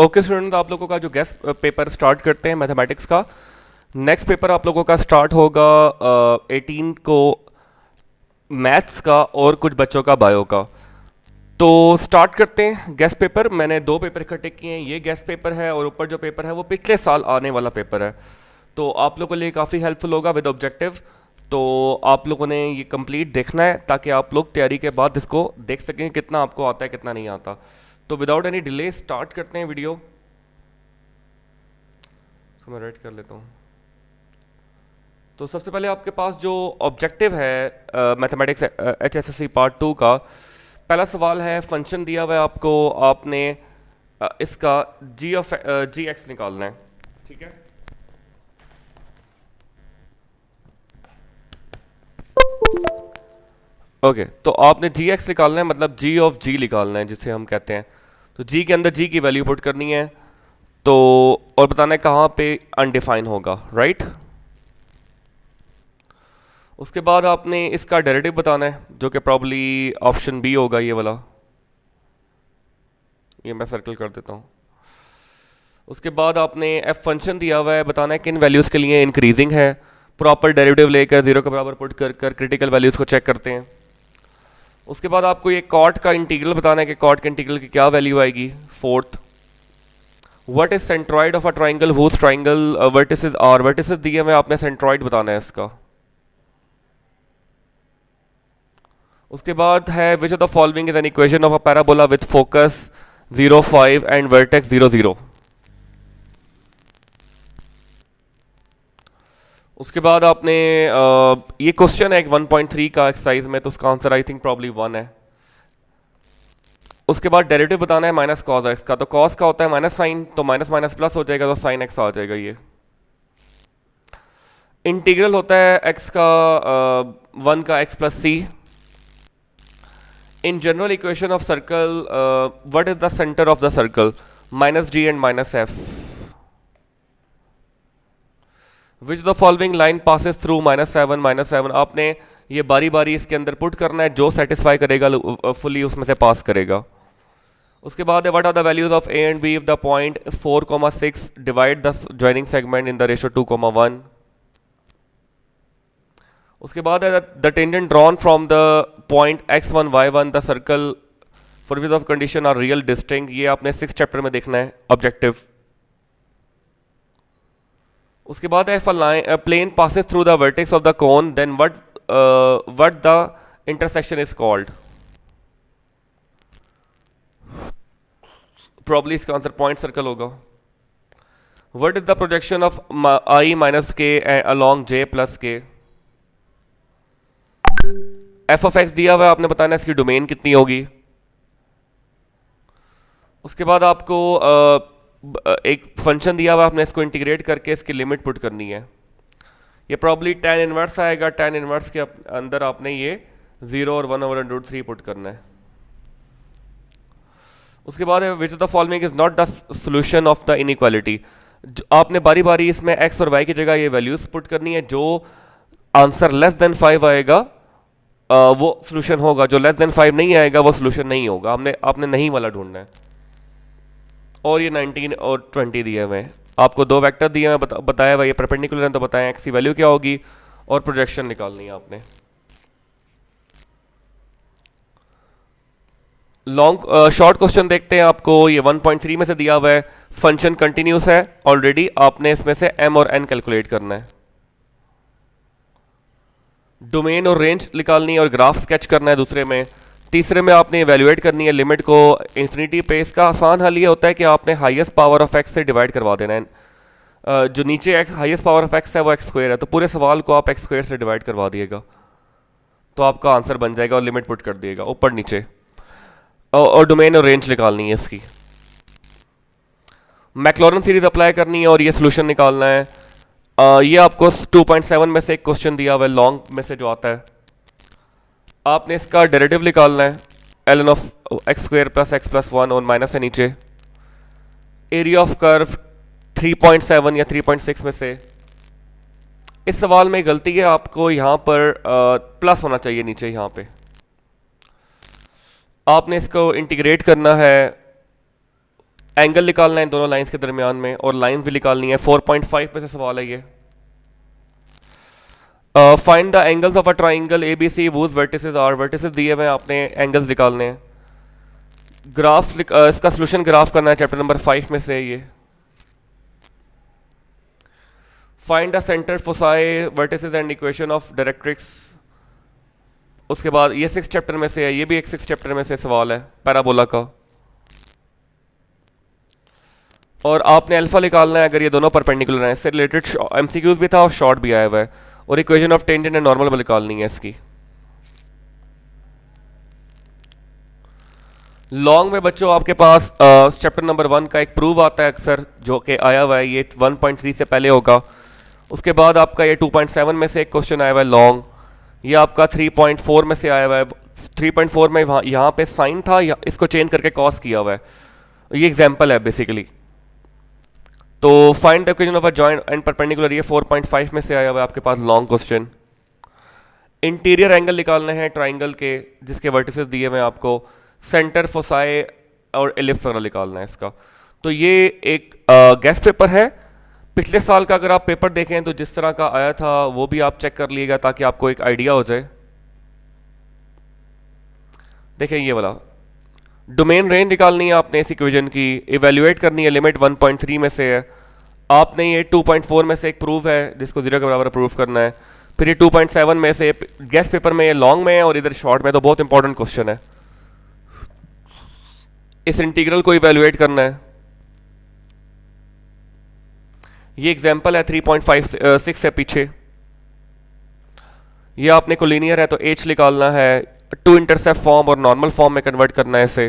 Okay student, आप लोगों का जो गेस्ट पेपर स्टार्ट करते हैं मैथमेटिक्स का। नेक्स्ट पेपर आप लोगों का स्टार्ट होगा 18 को मैथ्स का और कुछ बच्चों का बायो का। तो स्टार्ट करते हैं गेस्ट पेपर। मैंने दो पेपर इकट्ठे किए हैं, ये गेस्ट पेपर है और ऊपर जो पेपर है वो पिछले साल आने वाला पेपर है। तो आप लोगों के लिए काफ़ी हेल्पफुल होगा विद ऑब्जेक्टिव। तो आप लोगों ने ये कंप्लीट देखना है ताकि आप लोग तैयारी के बाद इसको देख सकें कितना आपको आता है कितना नहीं आता। तो विदाउट एनी डिले स्टार्ट करते हैं वीडियो। मैं राइट कर लेता हूँ। तो सबसे पहले आपके पास जो ऑब्जेक्टिव है मैथमेटिक्स HSSC पार्ट 2 का पहला सवाल है, फंक्शन दिया हुआ है आपको, आपने इसका जी एक्स निकालना है। ठीक है, ओके तो आपने जी एक्स निकालना है, मतलब जी ऑफ जी निकालना है जिसे हम कहते हैं। तो जी के अंदर जी की वैल्यू पुट करनी है, तो और बताना है कहाँ पे अनडिफाइन होगा, राइट। उसके बाद आपने इसका डेरिवेटिव बताना है जो कि प्रॉब्ली ऑप्शन बी होगा, ये वाला, ये मैं सर्कल कर देता हूँ। उसके बाद आपने एफ फंक्शन दिया हुआ है, बताना है किन वैल्यूज़ के लिए इंक्रीजिंग है। प्रॉपर डेरिवेटिव लेकर जीरो के बराबर पुट कर कर क्रिटिकल वैल्यूज़ को चेक करते हैं। उसके बाद आपको ये कॉट का इंटीग्रल बताना है कि कॉट के इंटीग्रल की क्या वैल्यू आएगी। Fourth, what is centroid of a triangle whose triangle vertices are, vertices दिए हुए आपने सेंट्रॉइड बताना है इसका। उसके बाद है which of the following is an equation of a parabola with focus 0 5 and vertex 0 0। उसके बाद आपने ये क्वेश्चन है एक 1.3 का एक्सरसाइज में, तो उसका आंसर आई थिंक प्रॉब्ली 1 है। उसके बाद डेरिवेटिव बताना है माइनस कॉस एक्स का, तो कॉस का होता है माइनस साइन, तो माइनस माइनस प्लस हो जाएगा, तो साइन एक्स आ जाएगा। ये इंटीग्रल होता है एक्स का 1 का x plus c. In general equation of circle, what is the center of the circle? Minus g and minus f. Which of the following line passes through -7 आपने ये बारी बारी इसके अंदर पुट करना है, जो सेटिस्फाई करेगा फुली उसमें से पास करेगा। उसके बाद है what are the values of a and b if the point 4,6 divide the joining segment in the ratio 2,1। उसके बाद है the tangent drawn from the point x1 y1 the circle for which of condition are real distinct, ये आपने 6 chapter में देखना है objective. उसके बाद है plane passes through the vertex of the cone then what the intersection is called. Probably इसका answer point circle होगा। What is the projection of i minus k along j plus k. F of x दिया हुआ है, आपने बताना है इसकी domain कितनी होगी। उसके बाद आपको एक फंक्शन दिया हुआ है, आपने इसको इंटीग्रेट करके इसकी लिमिट पुट करनी है। ये प्रॉब्ली tan इनवर्स आएगा, tan इनवर्स के अंदर आपने ये 0 और 1/√3 पुट करना है। उसके बाद which of the following is not the solution of the inequality, आपने बारी बारी इसमें x और y की जगह ये वैल्यूज पुट करनी है। जो आंसर लेस देन 5 आएगा वो सोल्यूशन होगा, जो लेस देन 5 नहीं आएगा वो सोल्यूशन नहीं होगा। आपने नहीं वाला ढूंढना है। और ये 19 और 20 दिए हुए हैं, आपको दो वेक्टर दिए हुए हैं, बताया हुआ ये परपेंडिकुलर है, तो बताएं एक्स की वैल्यू क्या होगी और प्रोजेक्शन निकालनी है आपने। लॉन्ग शॉर्ट क्वेश्चन देखते हैं। आपको ये 1.3 में से दिया हुआ है, फंक्शन कंटिन्यूस है ऑलरेडी, आपने इसमें से m और n कैलकुलेट करना है। डोमेन और रेंज निकालनी है और ग्राफ स्केच करना है दूसरे में। तीसरे में आपने इवेल्युएट करनी है लिमिट को इन्फिनिटी पे। इसका आसान हल ये होता है कि आपने हाईएस्ट पावर ऑफ एक्स से डिवाइड करवा देना है। जो नीचे x highest power of x है वो एक्स स्क्वायर है, तो पूरे सवाल को आप एक्स स्क्वायर से डिवाइड करवा दिएगा तो आपका आंसर बन जाएगा और लिमिट पुट कर दिएगा ऊपर नीचे। और डोमेन और रेंज निकालनी है इसकी। मैक्लॉरन सीरीज अप्लाई करनी है और ये सोल्यूशन निकालना है। ये आपको 2.7 में से एक क्वेश्चन दिया हुआ है लॉन्ग में से जो आता है, आपने इसका डेरिवेटिव निकालना है ln of x square plus x plus 1 और माइनस है नीचे। एरिया ऑफ कर्व 3.7 या 3.6 में से। इस सवाल में गलती है, आपको यहाँ पर प्लस होना चाहिए नीचे यहाँ पे। आपने इसको इंटीग्रेट करना है एंगल निकालना है इन दोनों लाइंस के दरमियान में, और लाइन भी निकालनी है। 4.5 में से सवाल है ये। Find the angles of a triangle A B C whose vertices are. Vertices दिए हुए हैं, आपने एंगल्स निकालने हैं। ग्राफ इसका सोल्यूशन ग्राफ करना है चैप्टर नंबर 5 में से ये। Find the centre foci vertices and equation of directrix. उसके बाद ये 6 चैप्टर में से है, ये भी एक 6 चैप्टर में से सवाल है पैराबोला का। और आपने अल्फा निकालना है अगर ये दोनों परपेंडिकुलर हैं। इससे रिलेटेड एमसीक्यूज भी था और शॉर्ट भी आया हुआ है। और equation of tangent and normal निकालनी है इसकी। लॉन्ग में बच्चों आपके पास चैप्टर नंबर 1 का एक प्रूव आता है अक्सर, जो कि आया हुआ है, ये 1.3 से पहले होगा। उसके बाद आपका ये 2.7 में से एक क्वेश्चन आया हुआ है लॉन्ग। ये आपका 3.4 में से आया हुआ है। 3.4 में यहाँ पे साइन था, इसको चेंज करके कॉस किया हुआ है। ये एग्जाम्पल है बेसिकली। तो find the equation of a joint and perpendicular, ये 4.5 में से आया हुआ है आपके पास लॉन्ग क्वेश्चन। इंटीरियर एंगल निकालने हैं ट्राइंगल के जिसके वर्टिसेस दिए हुए हैं आपको। सेंटर फोसाई और एलिप्स वगैरह निकालना है इसका। तो ये एक गेस्ट पेपर है पिछले साल का। अगर आप पेपर देखें तो जिस तरह का आया था वो भी आप चेक कर लीजिएगा ताकि आपको एक आइडिया हो जाए। देखें ये वाला डोमेन रेंज निकालनी है आपने इस इक्वेशन की। इवेल्युएट करनी है, लिमिट 1.3 में से है। आपने ये 2.4 में से एक प्रूफ है जिसको 0 के बराबर प्रूफ करना है। फिर ये 2.7 में से गेस्ट पेपर में ये लॉन्ग में है और इधर शॉर्ट में। तो बहुत इंपॉर्टेंट क्वेश्चन है। इस इंटीग्रल को इवेल्युएट करना है। ये एग्जाम्पल है 3.56 से पीछे। ये आपने कोलिनियर है तो h निकालना है। टू इंटरसेप्ट फॉर्म और नॉर्मल फॉर्म में कन्वर्ट करना है इसे।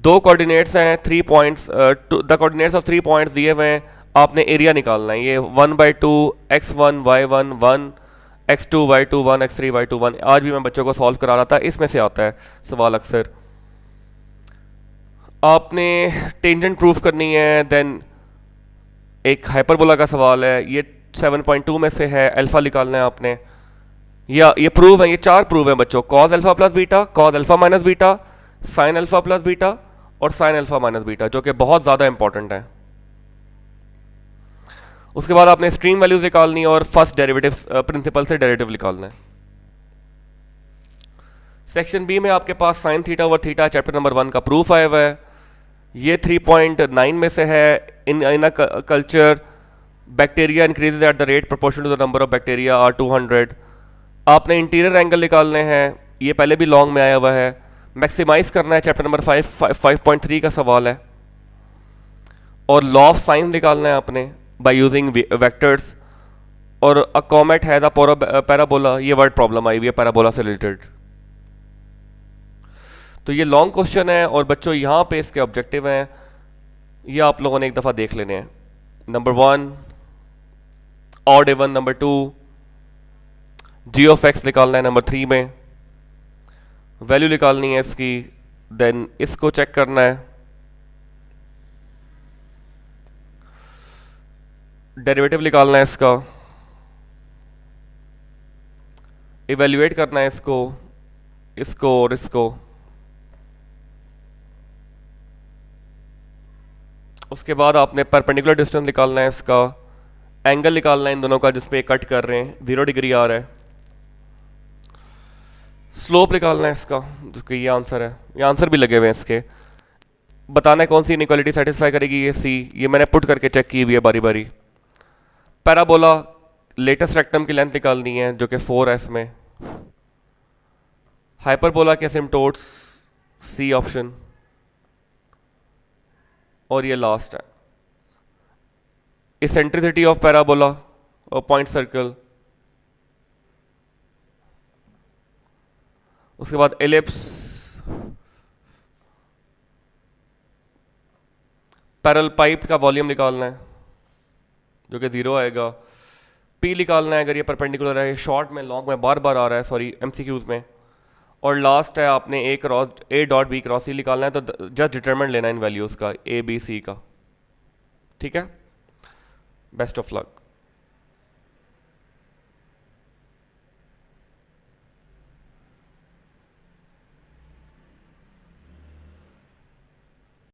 दो कोऑर्डिनेट्स हैं 3 points. The coordinates of 3 points दिए हुए हैं। आपने एरिया निकालना है। ये 1/2 x1 y1 1 x2 y2 1 x3 y2 1। आज भी मैं बच्चों को सॉल्व करा रहा था, इसमें से आता है सवाल अक्सर। आपने टेंजेंट प्रूफ करनी है। देन एक हाइपरबोला का सवाल है, ये 7.2 में से है। अल्फा निकालना है आपने। या ये प्रूव है, ये 4 प्रूव हैं बच्चों। Cause alpha plus beta, cause alpha minus beta, sine alpha plus beta और साइन अल्फा माइनस बीटा, जो कि बहुत ज़्यादा इंपॉर्टेंट है। उसके बाद आपने स्ट्रीम वैल्यूज निकालनी है और फर्स्ट डेरिवेटिव प्रिंसिपल से डेरिवेटिव निकालना है। सेक्शन बी में आपके पास sine theta over theta chapter number 1 का प्रूफ आया हुआ है। ये 3.9 में से है। In culture bacteria increases at the rate proportional to the number of bacteria are 200। आपने इंटीरियर एंगल निकालने हैं, ये पहले भी लॉन्ग में आया हुआ है। मैक्सिमाइज करना है, चैप्टर नंबर 5.3 का सवाल है। और लॉ ऑफ साइन निकालना है आपने बाय यूजिंग वेक्टर्स। और अ कॉमेट है द पैराबोला, ये वर्ड प्रॉब्लम आई हुई है पैराबोला से रिलेटेड। तो ये लॉन्ग क्वेश्चन है और बच्चों यहाँ पे इसके ऑब्जेक्टिव हैं, ये आप लोगों ने एक दफ़ा देख लेने हैं। Number 1 odd even, number 2 g of x निकालना है, नंबर 3 में वैल्यू निकालनी है इसकी। देन इसको चेक करना है, डेरिवेटिव निकालना है इसका, इवेल्युएट करना है इसको, इसको और इसको। उसके बाद आपने परपेंडिकुलर डिस्टेंस निकालना है इसका, एंगल निकालना है इन दोनों का जिस पे कट कर रहे हैं, 0 डिग्री आ रहा है। स्लोप निकालना है इसका, जिसका ये आंसर है। ये आंसर भी लगे हुए हैं इसके। बताना है कौन सी इनइक्वालिटी सेटिस्फाई करेगी, ये सी। ये मैंने पुट करके चेक की हुई है बारी बारी। पैराबोला लेटेस्ट रेक्टम की लेंथ निकालनी है जो कि 4 है इसमें। हाइपरबोला के एसिम्पटोट्स, सी ऑप्शन। और ये लास्ट है इसेंट्रिसिटी ऑफ पैराबोला और पॉइंट सर्कल। उसके बाद एलिप्स, पैरल पाइप का वॉल्यूम निकालना है जो कि 0 आएगा। पी निकालना है अगर ये परपेंडिकुलर है। शॉर्ट में, लॉन्ग में बार बार आ रहा है, सॉरी एमसीक्यूज में। और लास्ट है आपने ए डॉट बी क्रॉस सी निकालना है। तो जस्ट डिटरमिनेंट लेना है इन वैल्यूज़ का, ए बी सी का। ठीक है, बेस्ट ऑफ लक।